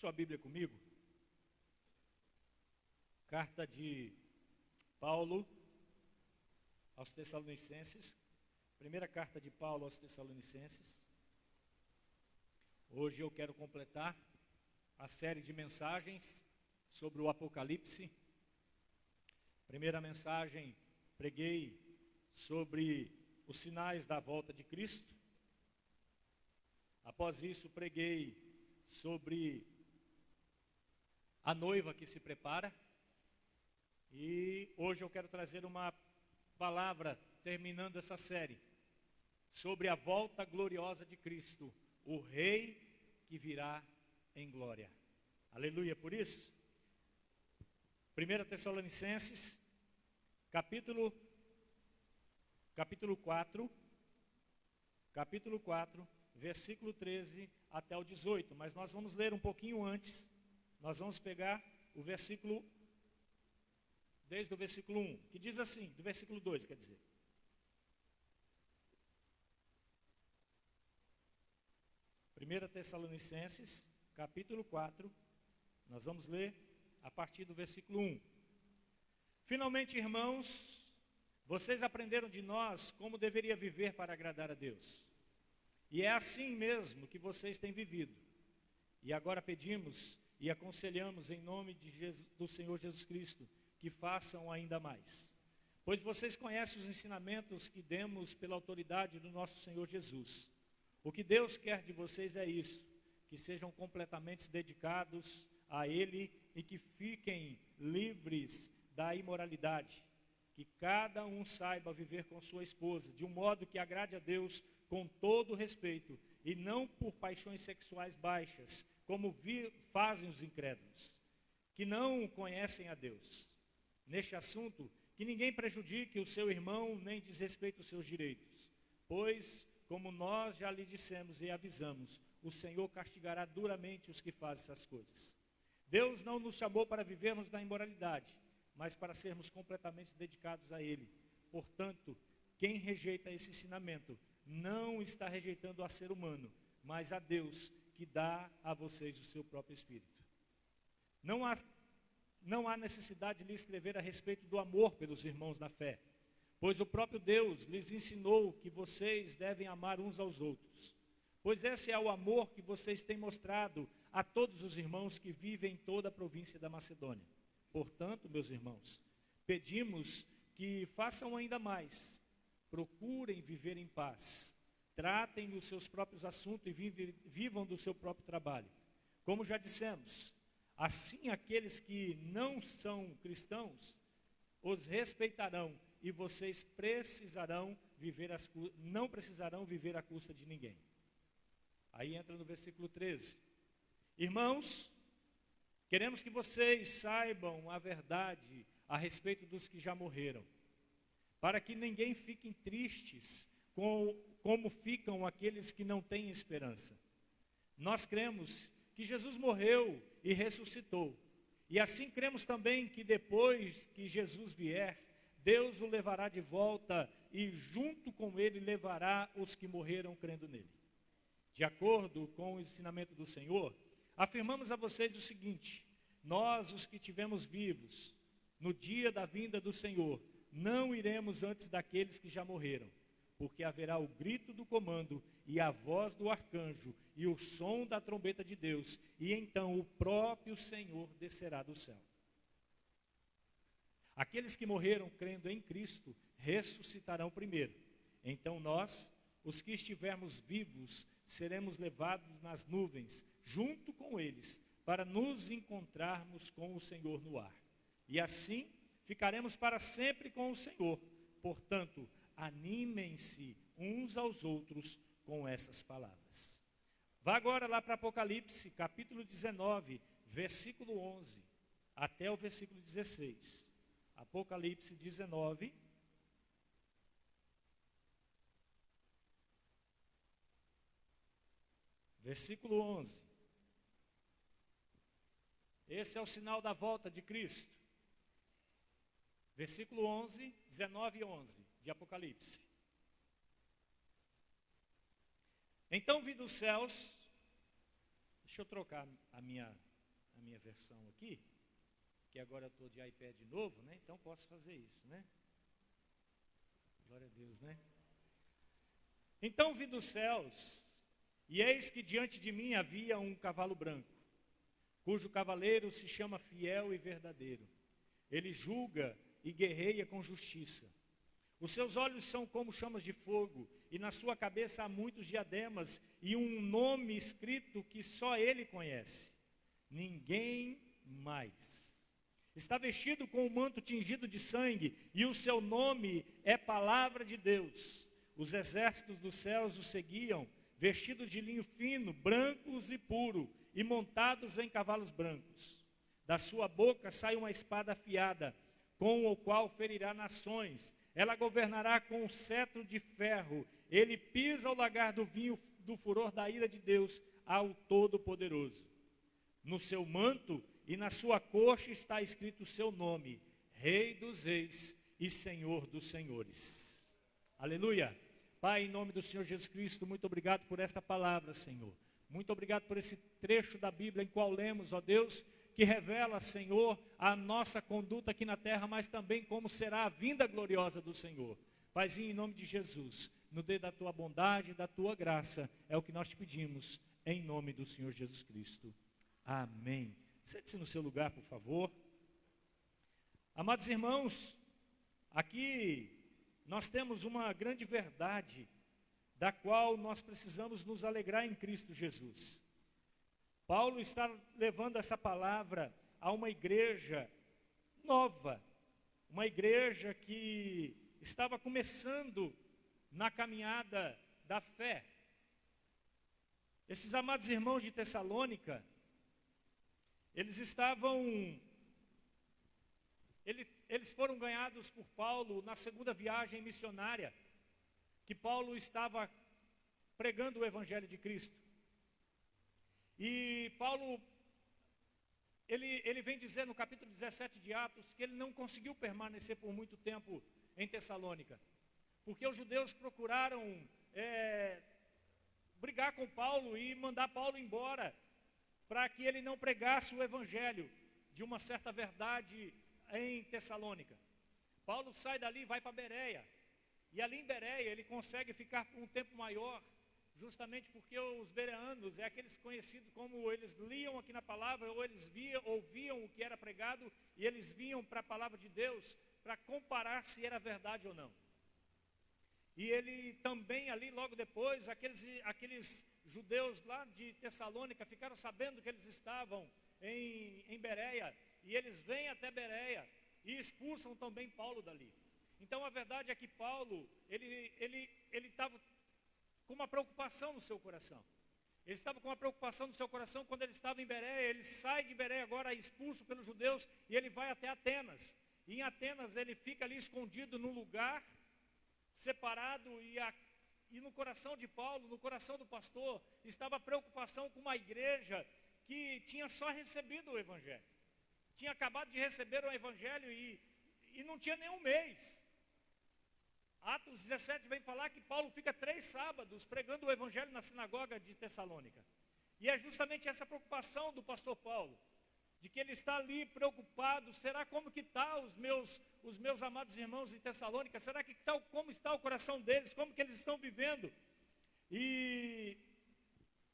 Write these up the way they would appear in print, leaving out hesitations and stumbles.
sua Bíblia comigo. Carta de Paulo aos Tessalonicenses. Primeira carta de Paulo aos Tessalonicenses. Hoje eu quero completar a série de mensagens sobre o Apocalipse. Primeira mensagem, preguei sobre os sinais da volta de Cristo. Após isso, preguei sobre a noiva que se prepara. E hoje eu quero trazer uma palavra, terminando essa série, sobre a volta gloriosa de Cristo, o Rei que virá em glória. Aleluia por isso. 1 Tessalonicenses, capítulo 4, versículo 13 até o 18. Mas nós vamos ler um pouquinho antes. Nós vamos pegar o versículo, desde o versículo 1, que diz assim, do versículo 2, quer dizer. Primeira Tessalonicenses, capítulo 4, nós vamos ler a partir do versículo 1. Finalmente, irmãos, vocês aprenderam de nós como deveria viver para agradar a Deus. E é assim mesmo que vocês têm vivido. E agora pedimos e aconselhamos em nome de do Senhor Jesus Cristo, que façam ainda mais. Pois vocês conhecem os ensinamentos que demos pela autoridade do nosso Senhor Jesus. O que Deus quer de vocês é isso, que sejam completamente dedicados a Ele e que fiquem livres da imoralidade. Que cada um saiba viver com sua esposa, de um modo que agrade a Deus com todo respeito, e não por paixões sexuais baixas, como fazem os incrédulos, que não conhecem a Deus. Neste assunto, que ninguém prejudique o seu irmão, nem desrespeite os seus direitos, pois, como nós já lhe dissemos e avisamos, o Senhor castigará duramente os que fazem essas coisas. Deus não nos chamou para vivermos na imoralidade, mas para sermos completamente dedicados a Ele. Portanto, quem rejeita esse ensinamento não está rejeitando a ser humano, mas a Deus, que dá a vocês o seu próprio Espírito. Não há necessidade de lhe escrever a respeito do amor pelos irmãos na fé, pois o próprio Deus lhes ensinou que vocês devem amar uns aos outros. Pois esse é o amor que vocês têm mostrado a todos os irmãos que vivem em toda a província da Macedônia. Portanto, meus irmãos, pedimos que façam ainda mais. Procurem viver em paz. Tratem dos seus próprios assuntos e vivam do seu próprio trabalho. Como já dissemos, assim aqueles que não são cristãos os respeitarão e vocês não precisarão viver à custa de ninguém. Aí entra no versículo 13. Irmãos, queremos que vocês saibam a verdade a respeito dos que já morreram, para que ninguém fiquem tristes como ficam aqueles que não têm esperança. Nós cremos que Jesus morreu e ressuscitou, e assim cremos também que depois que Jesus vier, Deus o levará de volta e junto com ele levará os que morreram crendo nele. De acordo com o ensinamento do Senhor, afirmamos a vocês o seguinte: nós, os que tivemos vivos, no dia da vinda do Senhor, não iremos antes daqueles que já morreram, porque haverá o grito do comando e a voz do arcanjo e o som da trombeta de Deus, e então o próprio Senhor descerá do céu. Aqueles que morreram crendo em Cristo ressuscitarão primeiro. Então nós, os que estivermos vivos, seremos levados nas nuvens, junto com eles, para nos encontrarmos com o Senhor no ar. E assim ficaremos para sempre com o Senhor. Portanto, animem-se uns aos outros com essas palavras. Vá agora lá para Apocalipse, capítulo 19, versículo 11, até o versículo 16. Apocalipse 19, versículo 11. Esse é o sinal da volta de Cristo. Versículo 11, 19 e 11 de Apocalipse. Então vi dos céus, deixa eu trocar a minha a minha versão aqui, que agora eu estou de iPad de novo, né? Então posso fazer isso, né? Glória a Deus, né? Então vi dos céus, e eis que diante de mim havia um cavalo branco, cujo cavaleiro se chama Fiel e Verdadeiro. Ele julga e guerreia com justiça. Os seus olhos são como chamas de fogo, e na sua cabeça há muitos diademas, e um nome escrito que só ele conhece. Ninguém mais. Está vestido com um manto tingido de sangue, e o seu nome é Palavra de Deus. Os exércitos dos céus o seguiam, vestidos de linho fino, brancos e puro, e montados em cavalos brancos. Da sua boca sai uma espada afiada, com o qual ferirá nações. Ela governará com um cetro de ferro. Ele pisa o lagar do vinho do furor da ira de Deus ao Todo-Poderoso. No seu manto e na sua coxa está escrito o seu nome, Rei dos Reis e Senhor dos Senhores. Aleluia. Pai, em nome do Senhor Jesus Cristo, muito obrigado por esta palavra, Senhor. Muito obrigado por esse trecho da Bíblia em qual lemos, ó Deus, que revela, Senhor, a nossa conduta aqui na terra, mas também como será a vinda gloriosa do Senhor. Paizinho, em nome de Jesus, no dedo da tua bondade, da tua graça, é o que nós te pedimos, em nome do Senhor Jesus Cristo. Amém. Sente-se no seu lugar, por favor. Amados irmãos, aqui nós temos uma grande verdade, da qual nós precisamos nos alegrar em Cristo Jesus. Paulo está levando essa palavra a uma igreja nova, uma igreja que estava começando na caminhada da fé. Esses amados irmãos de Tessalônica, eles foram ganhados por Paulo na segunda viagem missionária, que Paulo estava pregando o Evangelho de Cristo. E Paulo, ele vem dizer no capítulo 17 de Atos, que ele não conseguiu permanecer por muito tempo em Tessalônica, porque os judeus procuraram brigar com Paulo e mandar Paulo embora, para que ele não pregasse o Evangelho de uma certa verdade em Tessalônica. Paulo sai dali e vai para Bereia, e ali em Bereia ele consegue ficar por um tempo maior, justamente porque os bereanos é aqueles conhecidos como eles liam aqui na palavra, ou eles ouviam o que era pregado, e eles vinham para a palavra de Deus para comparar se era verdade ou não. E ele também ali logo depois, aqueles judeus lá de Tessalônica ficaram sabendo que eles estavam em Bereia, e eles vêm até Bereia e expulsam também Paulo dali. Então a verdade é que Paulo, ele estava com uma preocupação no seu coração. Ele estava com uma preocupação no seu coração quando ele estava em Bereia. Ele sai de Bereia agora expulso pelos judeus e ele vai até Atenas. E em Atenas ele fica ali escondido num lugar separado, e no coração de Paulo, no coração do pastor, estava a preocupação com uma igreja que tinha só recebido o Evangelho. Tinha acabado de receber o Evangelho e não tinha nenhum mês. Atos 17 vem falar que Paulo fica 3 sábados pregando o Evangelho na sinagoga de Tessalônica. E é justamente essa preocupação do pastor Paulo, de que ele está ali preocupado. Será como que está os meus amados irmãos em Tessalônica? Será que como está o coração deles? Como que eles estão vivendo? E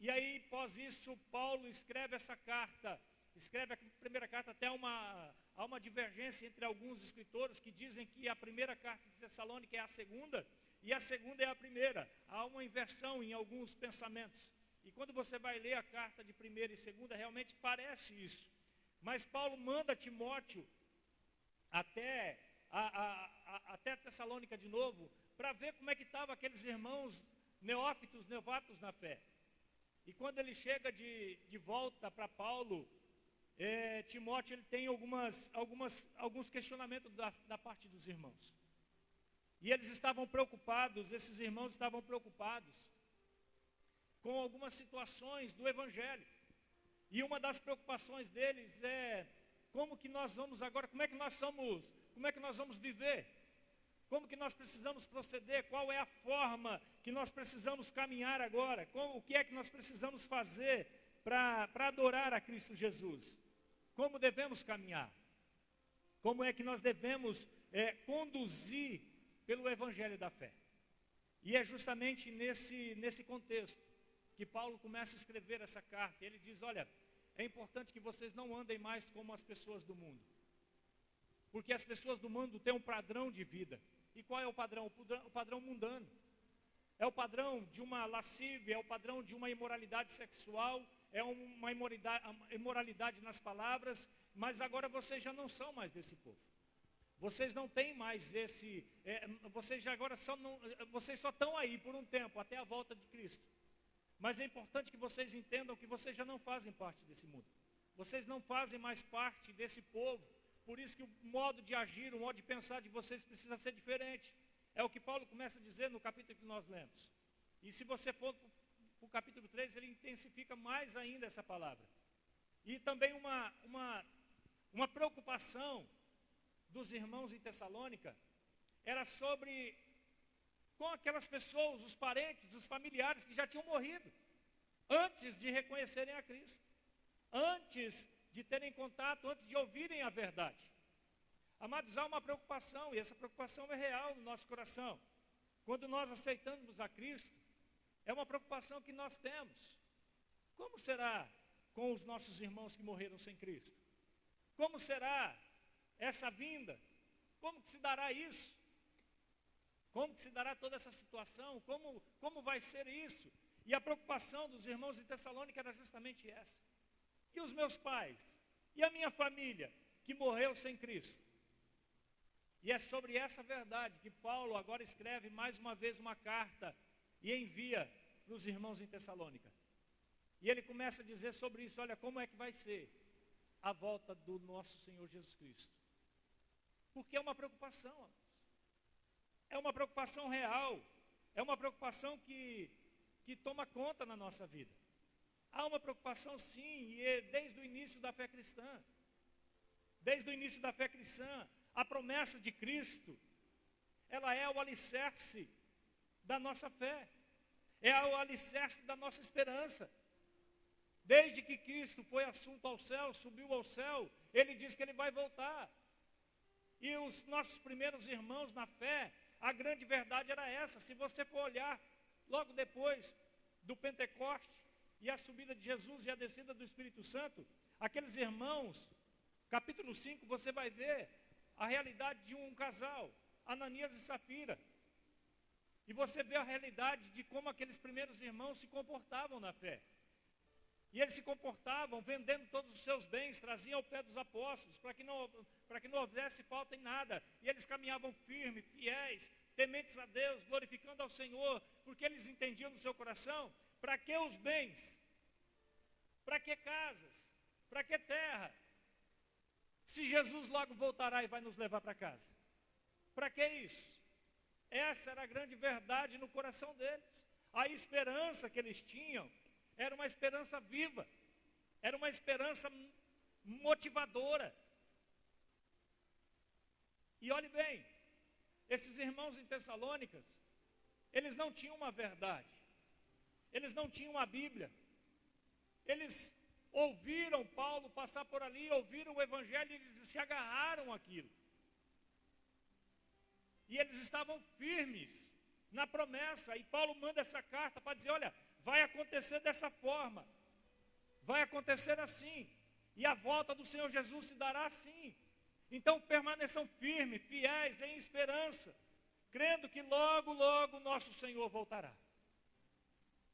aí, após isso, Paulo escreve essa carta. Escreve a primeira carta, até há uma divergência entre alguns escritores que dizem que a primeira carta de Tessalônica é a segunda, e a segunda é a primeira. Há uma inversão em alguns pensamentos. E quando você vai ler a carta de primeira e segunda, realmente parece isso. Mas Paulo manda Timóteo até Tessalônica de novo, para ver como é que estavam aqueles irmãos neófitos, novatos na fé. E quando ele chega de volta para Paulo, Timóteo ele tem alguns questionamentos da parte dos irmãos. E eles estavam preocupados, esses irmãos estavam preocupados com algumas situações do Evangelho. E uma das preocupações deles é como que nós vamos agora, como é que nós vamos viver? Como que nós precisamos proceder? Qual é a forma que nós precisamos caminhar agora? O que é que nós precisamos fazer para adorar a Cristo Jesus? como devemos caminhar, como é que nós devemos conduzir pelo evangelho da fé. E é justamente nesse contexto que Paulo começa a escrever essa carta. Ele diz, olha, é importante que vocês não andem mais como as pessoas do mundo. Porque as pessoas do mundo têm um padrão de vida. E qual é o padrão? O padrão mundano. É o padrão de uma lascívia, é o padrão de uma imoralidade sexual, é uma imoralidade nas palavras, mas agora vocês já não são mais desse povo. Vocês não têm mais vocês só estão aí por um tempo, até a volta de Cristo. Mas é importante que vocês entendam que vocês já não fazem parte desse mundo. Vocês não fazem mais parte desse povo. Por isso que o modo de agir, o modo de pensar de vocês precisa ser diferente. É o que Paulo começa a dizer no capítulo que nós lemos. E se você for para o capítulo 3, ele intensifica mais ainda essa palavra. E também uma preocupação dos irmãos em Tessalônica era com aquelas pessoas, os parentes, os familiares que já tinham morrido, antes de reconhecerem a Cristo, antes de terem contato, antes de ouvirem a verdade. Amados, há uma preocupação, e essa preocupação é real no nosso coração. Quando nós aceitamos a Cristo, é uma preocupação que nós temos. Como será com os nossos irmãos que morreram sem Cristo? Como será essa vinda? Como que se dará isso? Como que se dará toda essa situação? Como vai ser isso? E a preocupação dos irmãos de Tessalônica era justamente essa. E os meus pais? E a minha família que morreu sem Cristo? E é sobre essa verdade que Paulo agora escreve mais uma vez uma carta e envia para os irmãos em Tessalônica. E ele começa a dizer sobre isso, olha, como é que vai ser a volta do nosso Senhor Jesus Cristo? Porque é uma preocupação, amados. É uma preocupação real, é uma preocupação que toma conta na nossa vida. Há uma preocupação sim, e é desde o início da fé cristã. Desde o início da fé cristã, a promessa de Cristo, ela é o alicerce da nossa fé. É o alicerce da nossa esperança. Desde que Cristo foi assunto ao céu, subiu ao céu, Ele diz que Ele vai voltar. E os nossos primeiros irmãos na fé, a grande verdade era essa. Se você for olhar, logo depois do Pentecoste, e a subida de Jesus e a descida do Espírito Santo, aqueles irmãos, capítulo 5, você vai ver a realidade de um casal, Ananias e Safira. E você vê a realidade de como aqueles primeiros irmãos se comportavam na fé. E eles se comportavam vendendo todos os seus bens, traziam ao pé dos apóstolos, para que não houvesse falta em nada. E eles caminhavam firmes, fiéis, tementes a Deus, glorificando ao Senhor, porque eles entendiam no seu coração, para que os bens? Para que casas? Para que terra? Se Jesus logo voltará e vai nos levar para casa. Para que isso? Essa era a grande verdade no coração deles. A esperança que eles tinham era uma esperança viva, era uma esperança motivadora. E olhe bem, esses irmãos em Tessalônicas, eles não tinham uma verdade, eles não tinham a Bíblia, eles ouviram Paulo passar por ali, ouviram o Evangelho e eles se agarraram àquilo. E eles estavam firmes na promessa, e Paulo manda essa carta para dizer, olha, vai acontecer dessa forma, vai acontecer assim, e a volta do Senhor Jesus se dará assim. Então permaneçam firmes, fiéis, em esperança, crendo que logo, logo nosso Senhor voltará.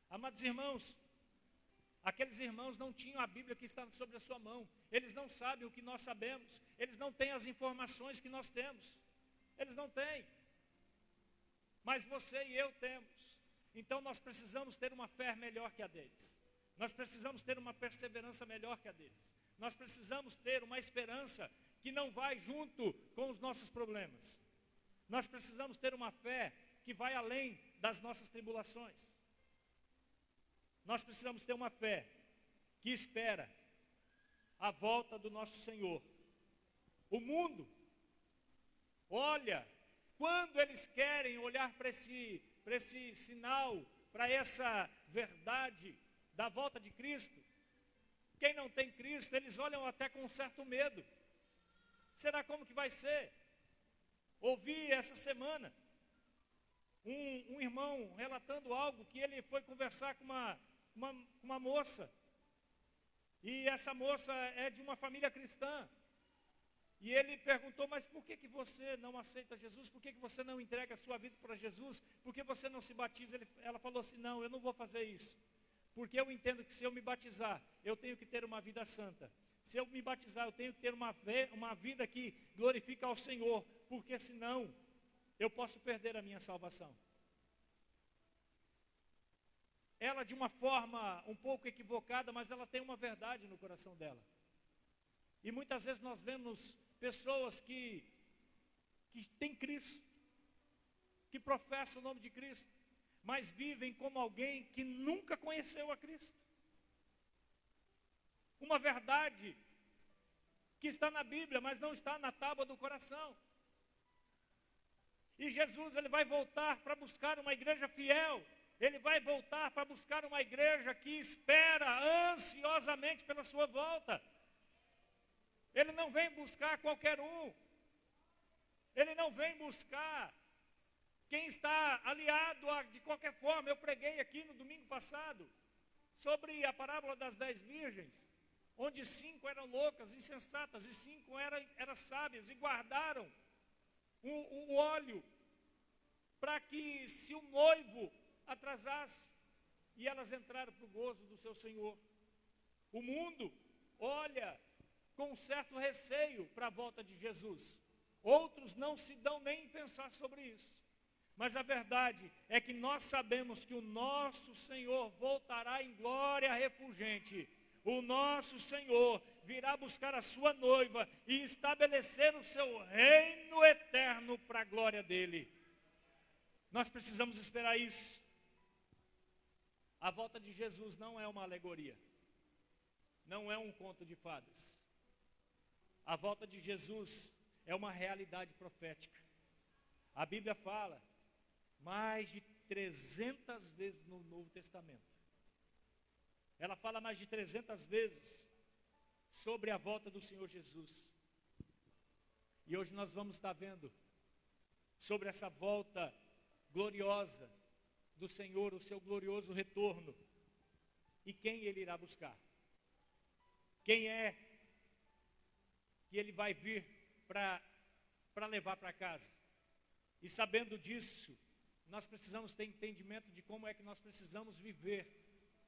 Amados irmãos, aqueles irmãos não tinham a Bíblia que está sobre a sua mão, eles não sabem o que nós sabemos, eles não têm as informações que nós temos, eles não têm, mas você e eu temos. Então nós precisamos ter uma fé melhor que a deles, nós precisamos ter uma perseverança melhor que a deles, nós precisamos ter uma esperança que não vai junto com os nossos problemas, nós precisamos ter uma fé que vai além das nossas tribulações, nós precisamos ter uma fé que espera a volta do nosso Senhor. O mundo olha, quando eles querem olhar para esse sinal, para essa verdade da volta de Cristo, Quem não tem Cristo, eles olham até com um certo medo. Será como que vai ser? Ouvi essa semana um irmão relatando algo que ele foi conversar com uma moça. E essa moça é de uma família cristã. E ele perguntou, mas por que você não aceita Jesus? Por que você não entrega a sua vida para Jesus? Por que você não se batiza? Ela falou assim, não, eu não vou fazer isso. Porque eu entendo que se eu me batizar, eu tenho que ter uma vida santa. Se eu me batizar, eu tenho que ter uma vida que glorifica ao Senhor. Porque senão, eu posso perder a minha salvação. Ela, de uma forma um pouco equivocada, mas ela tem uma verdade no coração dela. E muitas vezes nós vemos pessoas que têm Cristo, que professam o nome de Cristo, mas vivem como alguém que nunca conheceu a Cristo. Uma verdade que está na Bíblia, mas não está na tábua do coração. E Jesus, ele vai voltar para buscar uma igreja fiel. Ele vai voltar para buscar uma igreja que espera ansiosamente pela sua volta. Ele não vem buscar qualquer um. Ele não vem buscar quem está aliado de qualquer forma. Eu preguei aqui no domingo passado sobre a parábola das 10 virgens, onde 5 eram loucas, insensatas, e 5 eram sábias, e guardaram o óleo para que, se o noivo atrasasse, e elas entraram para o gozo do seu Senhor. O mundo olha com um certo receio para a volta de Jesus. Outros não se dão nem em pensar sobre isso. Mas a verdade é que nós sabemos que o nosso Senhor voltará em glória refulgente. O nosso Senhor virá buscar a sua noiva e estabelecer o seu reino eterno para a glória dele. Nós precisamos esperar isso. A volta de Jesus não é uma alegoria. Não é um conto de fadas. A volta de Jesus é uma realidade profética. A Bíblia fala mais de 300 vezes no Novo Testamento. Ela fala mais de 300 vezes sobre a volta do Senhor Jesus. E hoje nós vamos estar vendo sobre essa volta gloriosa do Senhor, o seu glorioso retorno. E quem ele irá buscar? Quem é que ele vai vir para levar para casa? E sabendo disso, nós precisamos ter entendimento de como é que nós precisamos viver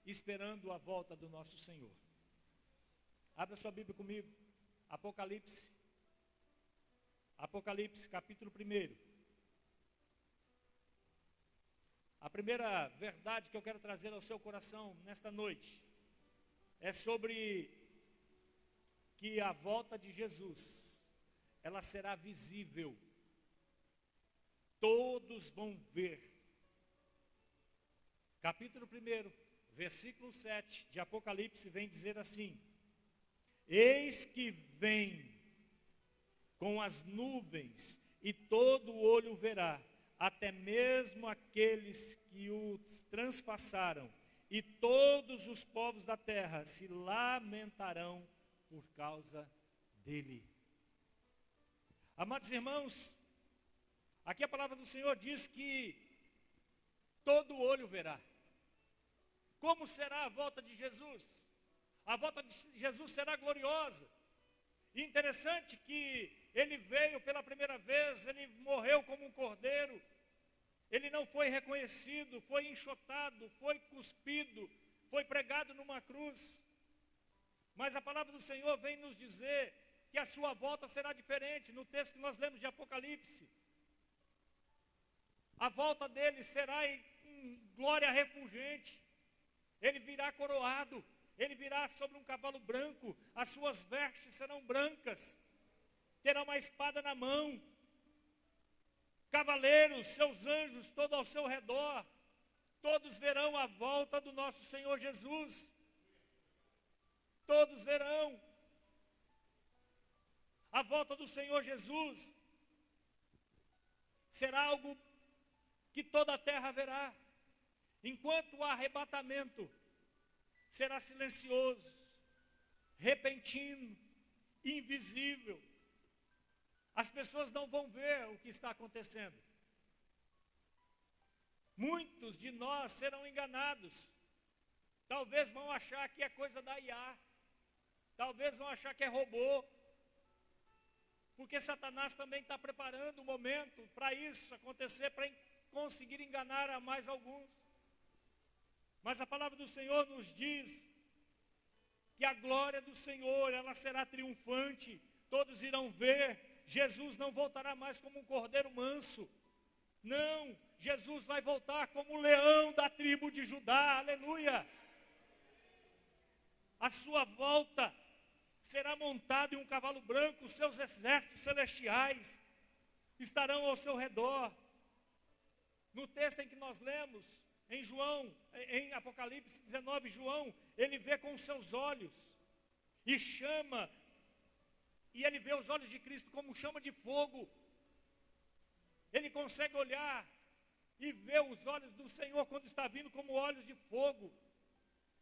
esperando a volta do nosso Senhor. Abra sua Bíblia comigo, Apocalipse capítulo 1. A primeira verdade que eu quero trazer ao seu coração nesta noite é sobre que a volta de Jesus, ela será visível. Todos vão ver. Capítulo 1, versículo 7 de Apocalipse vem dizer assim: eis que vem com as nuvens, e todo olho verá, até mesmo aqueles que os transpassaram, e todos os povos da terra se lamentarão por causa dele. Amados irmãos, aqui a palavra do Senhor diz que todo olho verá. Como será a volta de Jesus? A volta de Jesus será gloriosa. E interessante que ele veio pela primeira vez, ele morreu como um cordeiro, ele não foi reconhecido, foi enxotado, foi cuspido, foi pregado numa cruz. Mas a palavra do Senhor vem nos dizer que a sua volta será diferente. No texto que nós lemos de Apocalipse, a volta dele será em glória refulgente. Ele virá coroado, ele virá sobre um cavalo branco, as suas vestes serão brancas, terá uma espada na mão, cavaleiros, seus anjos, todo ao seu redor, todos verão a volta do nosso Senhor Jesus. Todos verão a volta do Senhor Jesus. Será algo que toda a terra verá. Enquanto o arrebatamento será silencioso, repentino, invisível. As pessoas não vão ver o que está acontecendo. Muitos de nós serão enganados. Talvez vão achar que é coisa da IA. Talvez vão achar que é robô. Porque Satanás também está preparando o momento para isso acontecer, para conseguir enganar a mais alguns. Mas a palavra do Senhor nos diz que a glória do Senhor, ela será triunfante. Todos irão ver. Jesus não voltará mais como um cordeiro manso. Não, Jesus vai voltar como o leão da tribo de Judá. Aleluia. A sua volta será montado em um cavalo branco, os seus exércitos celestiais estarão ao seu redor. No texto em que nós lemos, em Apocalipse 19, João, ele vê com os seus olhos e chama, e ele vê os olhos de Cristo como chama de fogo. Ele consegue olhar e ver os olhos do Senhor quando está vindo como olhos de fogo.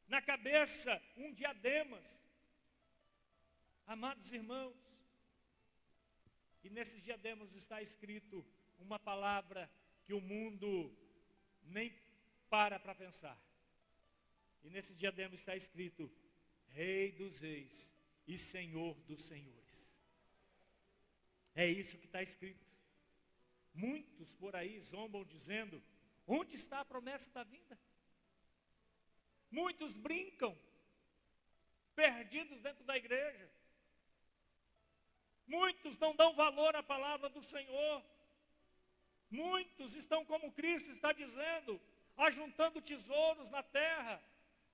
Na cabeça, um diademas. Amados irmãos, e nesses diademas está escrito uma palavra que o mundo nem para pensar. E nesse diadema está escrito: Rei dos Reis e Senhor dos Senhores. É isso que está escrito. Muitos por aí zombam dizendo: onde está a promessa da vinda? Muitos brincam, perdidos dentro da igreja. Muitos não dão valor à palavra do Senhor. Muitos estão como Cristo está dizendo, ajuntando tesouros na terra,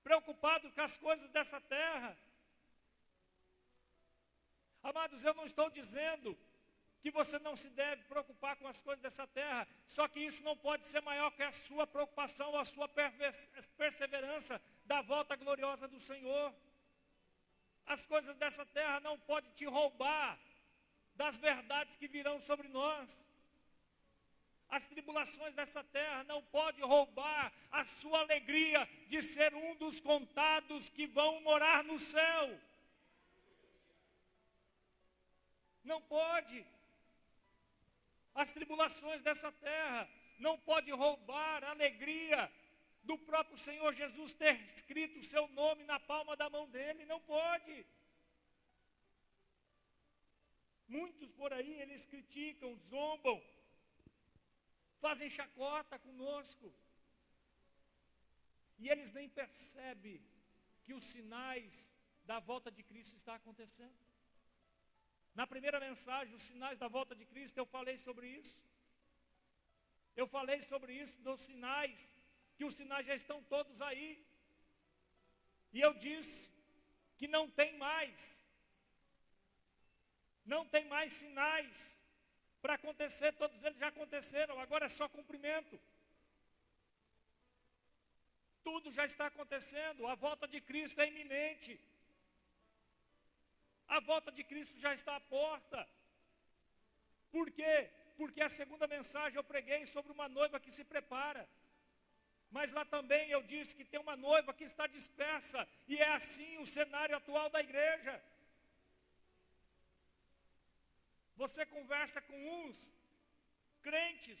preocupados com as coisas dessa terra. Amados, eu não estou dizendo que você não se deve preocupar com as coisas dessa terra, só que isso não pode ser maior que a sua preocupação ou a sua perseverança da volta gloriosa do Senhor. As coisas dessa terra não podem te roubar das verdades que virão sobre nós. As tribulações dessa terra não podem roubar a sua alegria de ser um dos contados que vão morar no céu. Não pode. As tribulações dessa terra não podem roubar a alegria do próprio Senhor Jesus ter escrito o seu nome na palma da mão dele. Não pode. Muitos por aí, eles criticam, zombam, fazem chacota conosco. E eles nem percebem que os sinais da volta de Cristo estão acontecendo. Na primeira mensagem, os sinais da volta de Cristo, eu falei sobre isso. Eu falei sobre isso, dos sinais, que os sinais já estão todos aí. E eu disse que não tem mais sinais para acontecer, todos eles já aconteceram, agora é só cumprimento. Tudo já está acontecendo, a volta de Cristo é iminente. A volta de Cristo já está à porta. Por quê? Porque a segunda mensagem eu preguei sobre uma noiva que se prepara. Mas lá também eu disse que tem uma noiva que está dispersa. E é assim o cenário atual da igreja. Você conversa com uns crentes,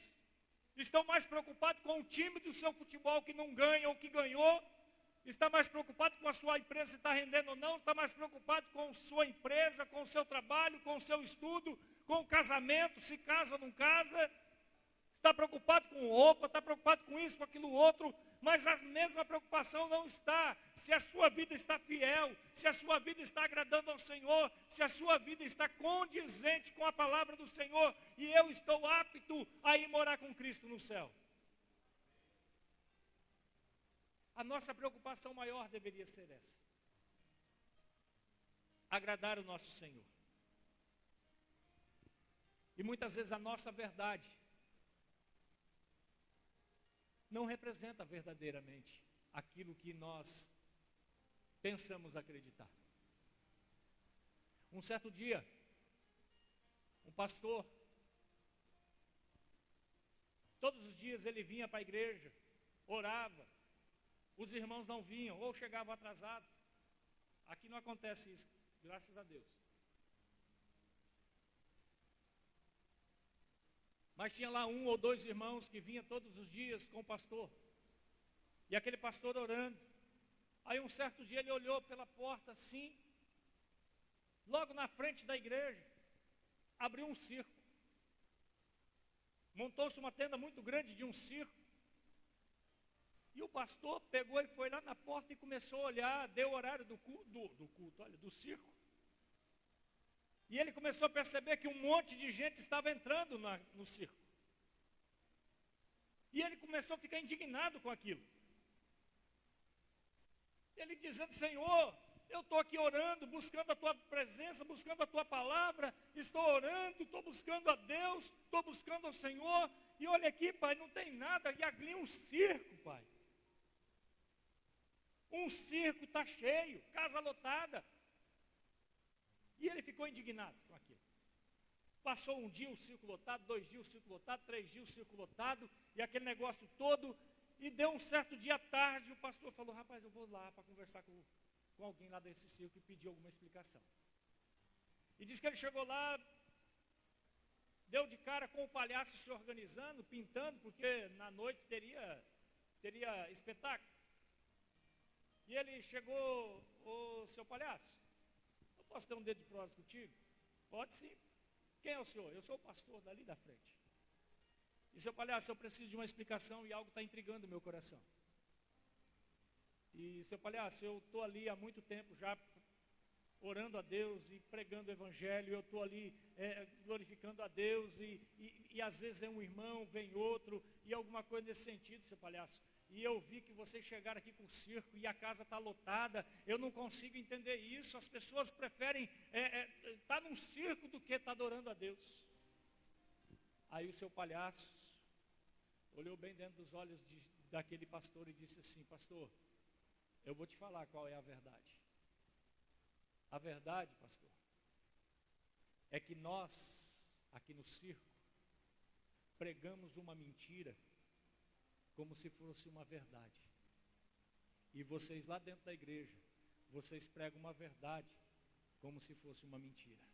estão mais preocupados com o time do seu futebol que não ganha ou que ganhou. Está mais preocupado com a sua empresa se está rendendo ou não. Está mais preocupado com a sua empresa, com o seu trabalho, com o seu estudo, com o casamento, se casa ou não casa. Está preocupado com roupa, está preocupado com isso, com aquilo outro. Mas a mesma preocupação não está se a sua vida está fiel, se a sua vida está agradando ao Senhor, se a sua vida está condizente com a palavra do Senhor. E eu estou apto a ir morar com Cristo no céu. A nossa preocupação maior deveria ser essa: agradar o nosso Senhor. E muitas vezes a nossa verdade não representa verdadeiramente aquilo que nós pensamos acreditar. Um certo dia, um pastor, todos os dias ele vinha para a igreja, orava. Os irmãos não vinham, ou chegavam atrasados. Aqui não acontece isso, graças a Deus. Mas tinha lá 1 ou 2 irmãos que vinham todos os dias com o pastor. E aquele pastor orando. Aí um certo dia ele olhou pela porta assim, logo na frente da igreja, abriu um circo. Montou-se uma tenda muito grande de um circo. E o pastor pegou e foi lá na porta e começou a olhar, deu o horário do culto, olha, do circo. E ele começou a perceber que um monte de gente estava entrando no circo. E ele começou a ficar indignado com aquilo. Ele dizendo: Senhor, eu estou aqui orando, buscando a tua presença, buscando a tua palavra, estou orando, estou buscando a Deus, estou buscando ao Senhor, e olha aqui, Pai, não tem nada, e ali um circo, Pai. Um circo está cheio, casa lotada. E ele ficou indignado com aquilo. Passou um dia o circo lotado, 2 dias o circo lotado, 3 dias o circo lotado, e aquele negócio todo. E deu um certo dia à tarde, o pastor falou: rapaz, eu vou lá para conversar com alguém lá desse circo e pedir alguma explicação. E disse que ele chegou lá, deu de cara com o palhaço se organizando, pintando, porque na noite teria espetáculo. E ele chegou: ô seu palhaço, eu posso ter um dedo de prosa contigo? Pode sim. Quem é o senhor? Eu sou o pastor dali da frente. E seu palhaço, eu preciso de uma explicação e algo está intrigando o meu coração. E seu palhaço, eu estou ali há muito tempo já orando a Deus e pregando o evangelho, eu estou ali glorificando a Deus e às vezes vem um irmão, vem outro, e alguma coisa nesse sentido, seu palhaço. E eu vi que vocês chegaram aqui com o circo e a casa está lotada, eu não consigo entender isso, as pessoas preferem estar num circo do que estar adorando a Deus. Aí o seu palhaço olhou bem dentro dos olhos daquele pastor e disse assim: pastor, eu vou te falar qual é a verdade. A verdade, pastor, é que nós, aqui no circo, pregamos uma mentira como se fosse uma verdade. E vocês lá dentro da igreja, vocês pregam uma verdade como se fosse uma mentira.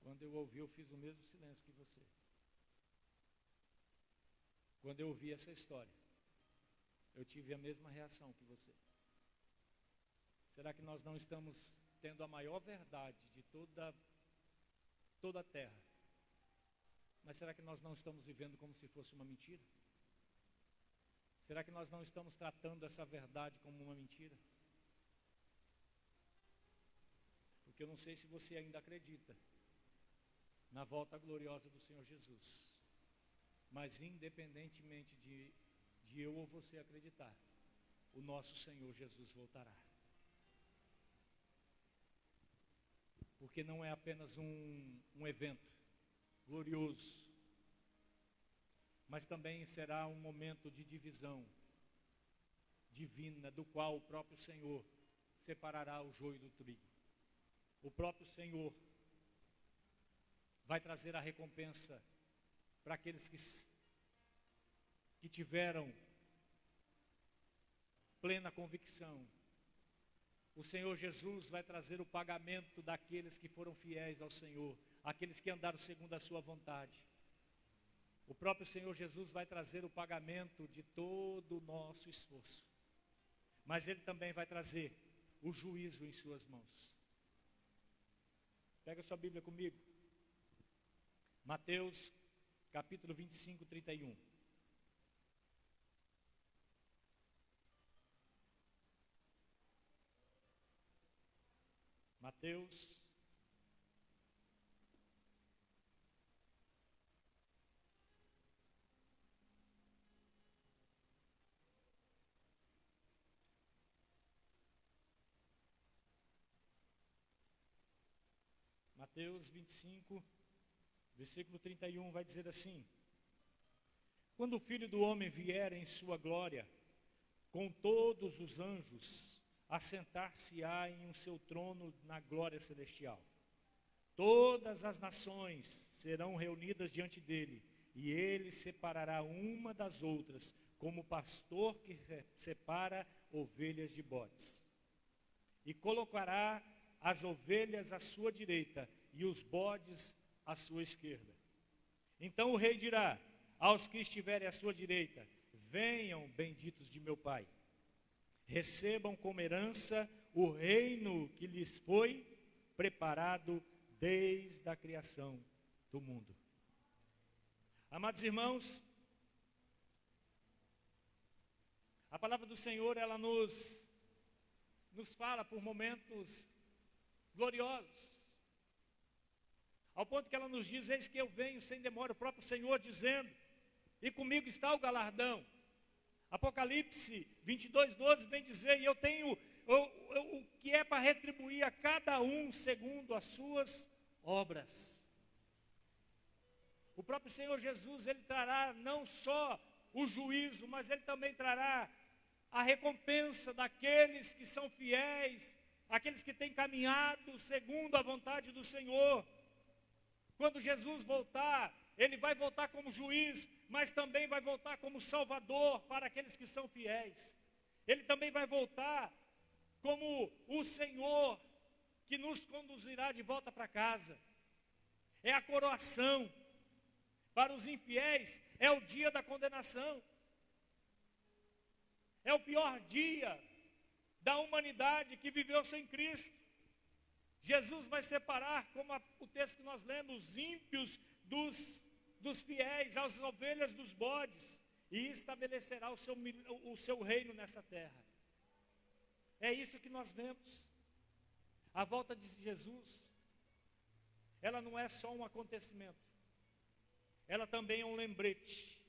Quando eu ouvi, eu fiz o mesmo silêncio que você. Quando eu ouvi essa história, eu tive a mesma reação que você. Será que nós não estamos tendo a maior verdade de toda a terra? Mas será que nós não estamos vivendo como se fosse uma mentira? Será que nós não estamos tratando essa verdade como uma mentira? Porque eu não sei se você ainda acredita na volta gloriosa do Senhor Jesus. Mas independentemente de eu ou você acreditar, o nosso Senhor Jesus voltará. Porque não é apenas um evento glorioso, mas também será um momento de divisão divina, do qual o próprio Senhor separará o joio do trigo. O próprio Senhor vai trazer a recompensa para aqueles que tiveram plena convicção. O Senhor Jesus vai trazer o pagamento daqueles que foram fiéis ao Senhor, aqueles que andaram segundo a sua vontade. O próprio Senhor Jesus vai trazer o pagamento de todo o nosso esforço. Mas Ele também vai trazer o juízo em suas mãos. Pega sua Bíblia comigo. Mateus, capítulo 25, 31. Mateus, Mateus 25, versículo 31, vai dizer assim: quando o Filho do Homem vier em sua glória, com todos os anjos, assentar-se-á em um seu trono na glória celestial. Todas as nações serão reunidas diante dele, e ele separará uma das outras, como o pastor que separa ovelhas de bodes. E colocará as ovelhas à sua direita e os bodes à sua esquerda. Então o rei dirá aos que estiverem à sua direita: venham, benditos de meu Pai, recebam como herança o reino que lhes foi preparado desde a criação do mundo. Amados irmãos, a palavra do Senhor, ela nos fala por momentos gloriosos, ao ponto que ela nos diz: eis que eu venho sem demora, o próprio Senhor dizendo, e comigo está o galardão. Apocalipse 22:12 vem dizer: e eu tenho o que é para retribuir a cada um segundo as suas obras. O próprio Senhor Jesus, ele trará não só o juízo, mas ele também trará a recompensa daqueles que são fiéis, aqueles que têm caminhado segundo a vontade do Senhor. Quando Jesus voltar, ele vai voltar como juiz, mas também vai voltar como salvador para aqueles que são fiéis. Ele também vai voltar como o Senhor que nos conduzirá de volta para casa. É a coroação. Para os infiéis, é o dia da condenação. É o pior dia da humanidade que viveu sem Cristo. Jesus vai separar, como o texto que nós lemos, os ímpios dos fiéis, as ovelhas dos bodes, e estabelecerá o seu reino nessa terra. É isso que nós vemos. A volta de Jesus, ela não é só um acontecimento, ela também é um lembrete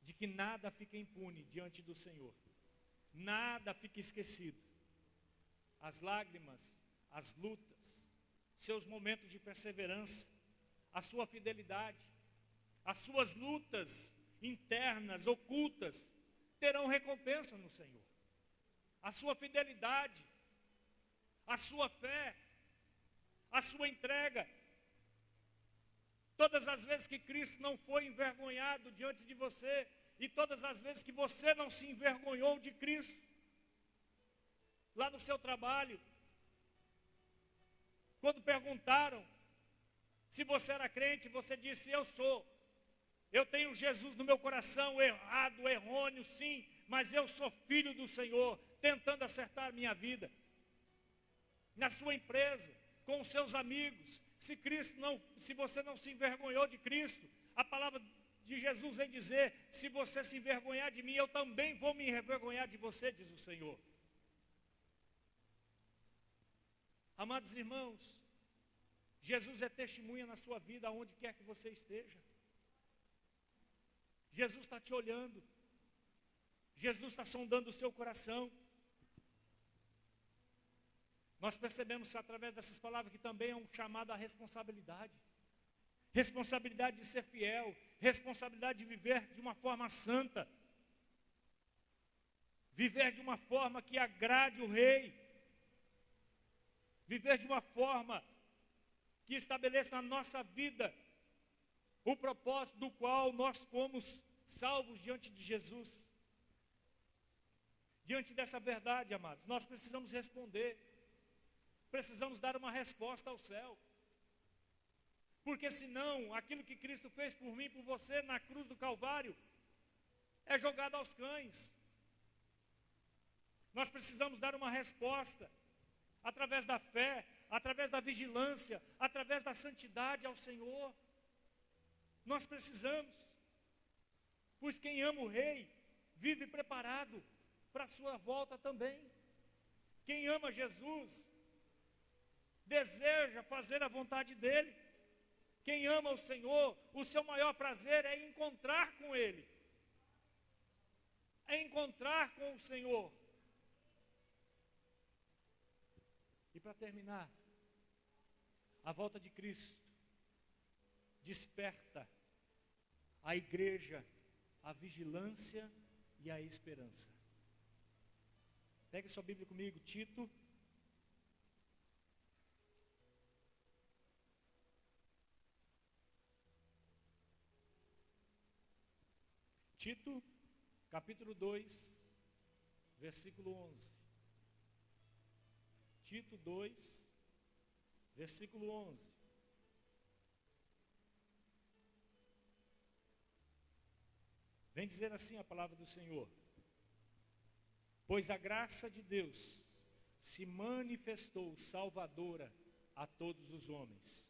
de que nada fica impune diante do Senhor, nada fica esquecido. As lágrimas, as lutas, seus momentos de perseverança, a sua fidelidade, as suas lutas internas, ocultas, terão recompensa no Senhor. A sua fidelidade, a sua fé, a sua entrega. Todas as vezes que Cristo não foi envergonhado diante de você, e todas as vezes que você não se envergonhou de Cristo, lá no seu trabalho, quando perguntaram se você era crente, você disse: eu sou. Eu tenho Jesus no meu coração, errado, errôneo, sim, mas eu sou filho do Senhor, tentando acertar minha vida. Na sua empresa, com os seus amigos, se você não se envergonhou de Cristo, a palavra de Jesus vem dizer: se você se envergonhar de mim, eu também vou me envergonhar de você, diz o Senhor. Amados irmãos, Jesus é testemunha na sua vida, aonde quer que você esteja. Jesus está te olhando. Jesus está sondando o seu coração. Nós percebemos através dessas palavras que também é um chamado à responsabilidade. Responsabilidade de ser fiel, responsabilidade de viver de uma forma santa. Viver de uma forma que agrade o rei. Viver de uma forma que estabeleça na nossa vida o propósito do qual nós fomos salvos diante de Jesus. Diante dessa verdade, amados, nós precisamos responder. Precisamos dar uma resposta ao céu. Porque senão, aquilo que Cristo fez por mim e por você na cruz do Calvário é jogado aos cães. Nós precisamos dar uma resposta através da fé, através da vigilância, através da santidade ao Senhor. Nós precisamos, pois quem ama o Rei vive preparado para a sua volta também. Quem ama Jesus deseja fazer a vontade dEle. Quem ama o Senhor, o seu maior prazer é encontrar com Ele, é encontrar com o Senhor. E para terminar, a volta de Cristo desperta a igreja, a vigilância e a esperança. Pegue sua Bíblia comigo, Tito. Tito, capítulo 2, versículo 11. Tito 2, versículo 11. Vem dizer assim a palavra do Senhor: pois a graça de Deus se manifestou salvadora a todos os homens.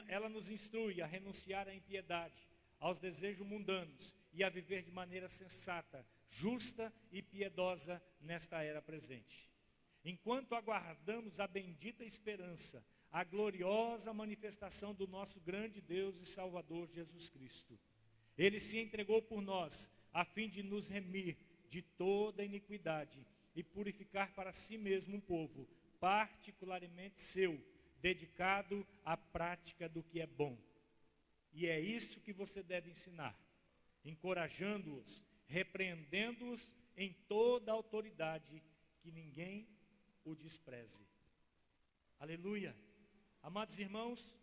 Ela nos instrui a renunciar à impiedade, aos desejos mundanos e a viver de maneira sensata, justa e piedosa nesta era presente. Enquanto aguardamos a bendita esperança, a gloriosa manifestação do nosso grande Deus e Salvador Jesus Cristo. Ele se entregou por nós, a fim de nos remir de toda iniquidade e purificar para si mesmo um povo, particularmente seu, dedicado à prática do que é bom. E é isso que você deve ensinar, encorajando-os, repreendendo-os em toda a autoridade, que ninguém o despreze. Aleluia. Amados irmãos,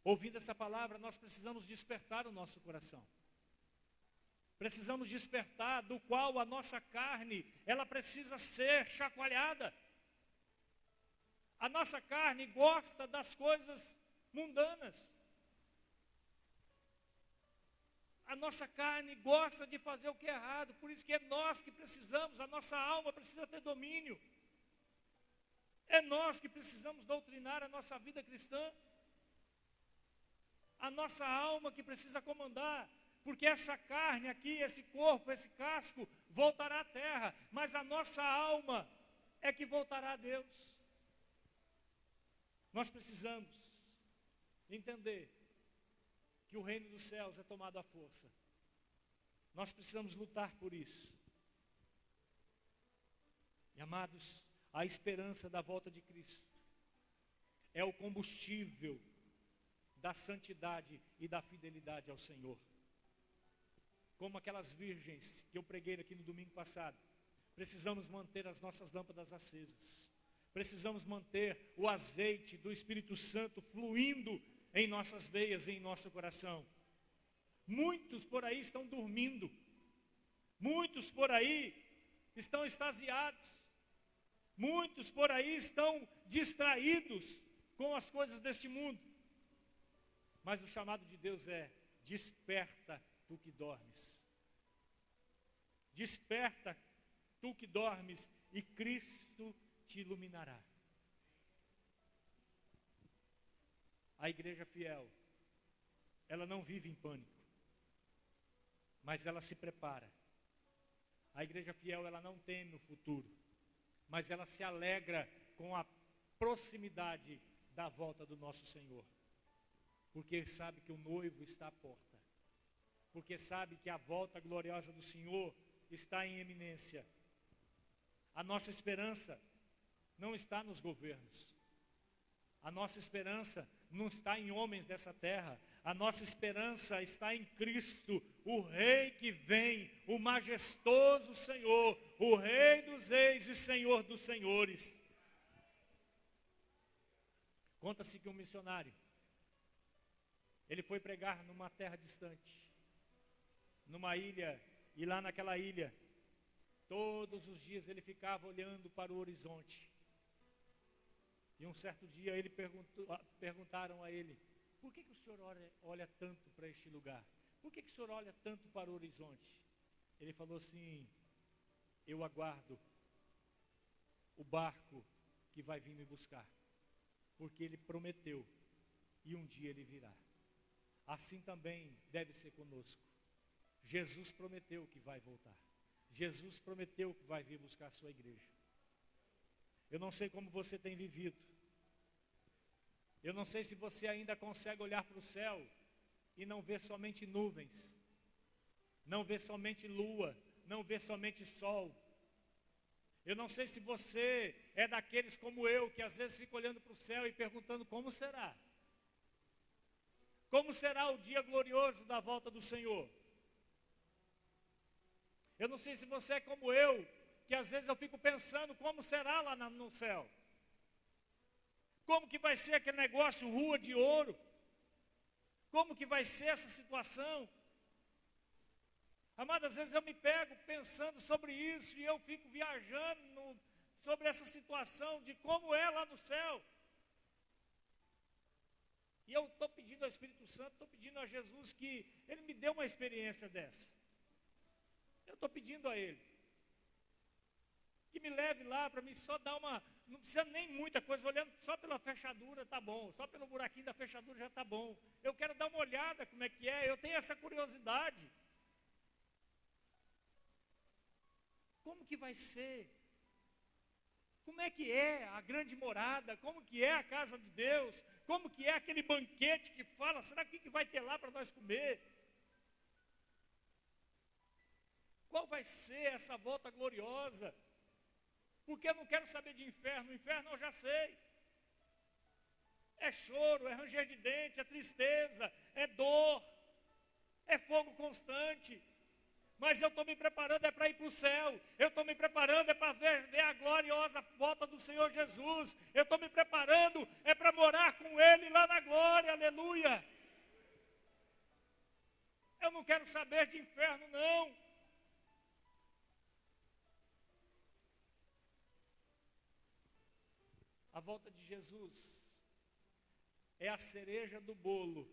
ouvindo essa palavra, nós precisamos despertar o nosso coração. Precisamos despertar do qual a nossa carne, ela precisa ser chacoalhada. A nossa carne gosta das coisas mundanas. A nossa carne gosta de fazer o que é errado, por isso que é nós que precisamos, a nossa alma precisa ter domínio. É nós que precisamos doutrinar a nossa vida cristã. A nossa alma que precisa comandar, porque essa carne aqui, esse corpo, esse casco, voltará à terra, mas a nossa alma é que voltará a Deus. Nós precisamos entender que o reino dos céus é tomado à força. Nós precisamos lutar por isso. E amados, a esperança da volta de Cristo é o combustível da santidade e da fidelidade ao Senhor. Como aquelas virgens que eu preguei aqui no domingo passado, precisamos manter as nossas lâmpadas acesas. Precisamos manter o azeite do Espírito Santo fluindo em nossas veias e em nosso coração. Muitos por aí estão dormindo. Muitos por aí estão extasiados. Muitos por aí estão distraídos com as coisas deste mundo. Mas o chamado de Deus é: desperta tu que dormes. Desperta tu que dormes e Cristo te iluminará. A igreja fiel, ela não vive em pânico, mas ela se prepara. A igreja fiel, ela não teme o futuro, mas ela se alegra com a proximidade da volta do nosso Senhor. Porque sabe que o noivo está à porta. Porque sabe que a volta gloriosa do Senhor está em eminência. A nossa esperança não está nos governos. A nossa esperança não está em homens dessa terra. A nossa esperança está em Cristo, o Rei que vem, o majestoso Senhor, o Rei dos reis e Senhor dos senhores. Conta-se que um missionário, ele foi pregar numa terra distante, numa ilha, e lá naquela ilha, todos os dias ele ficava olhando para o horizonte. E um certo dia perguntaram a ele: por que o senhor olha tanto para este lugar? Por que o senhor olha tanto para o horizonte? Ele falou assim: eu aguardo o barco que vai vir me buscar, porque ele prometeu e um dia ele virá. Assim também deve ser conosco. Jesus prometeu que vai voltar. Jesus prometeu que vai vir buscar a sua igreja. Eu não sei como você tem vivido. Eu não sei se você ainda consegue olhar para o céu e não ver somente nuvens, não ver somente lua, não ver somente sol. Eu não sei se você é daqueles como eu, que às vezes fica olhando para o céu e perguntando como será. Como será o dia glorioso da volta do Senhor? Eu não sei se você é como eu, que às vezes eu fico pensando como será lá no céu. Como que vai ser aquele negócio, rua de ouro? Como que vai ser essa situação? Amado, às vezes eu me pego pensando sobre isso e eu fico viajando sobre essa situação de como é lá no céu. E eu estou pedindo ao Espírito Santo, estou pedindo a Jesus que Ele me dê uma experiência dessa. Eu estou pedindo a Ele que me leve lá para mim só dar uma, não precisa nem muita coisa, olhando só pela fechadura tá bom, só pelo buraquinho da fechadura já tá bom. Eu quero dar uma olhada como é que é, eu tenho essa curiosidade. Como que vai ser? Como é que é a grande morada? Como que é a casa de Deus? Como que é aquele banquete que fala? Será que vai ter lá para nós comer? Qual vai ser essa volta gloriosa? Porque eu não quero saber de inferno. O inferno eu já sei. É choro, é ranger de dente, é tristeza, é dor, é fogo constante. Mas eu estou me preparando é para ir para o céu. Eu estou me preparando é para ver a gloriosa volta do Senhor Jesus. Eu estou me preparando é para morar com Ele lá na glória, aleluia. Eu não quero saber de inferno, não. A volta de Jesus é a cereja do bolo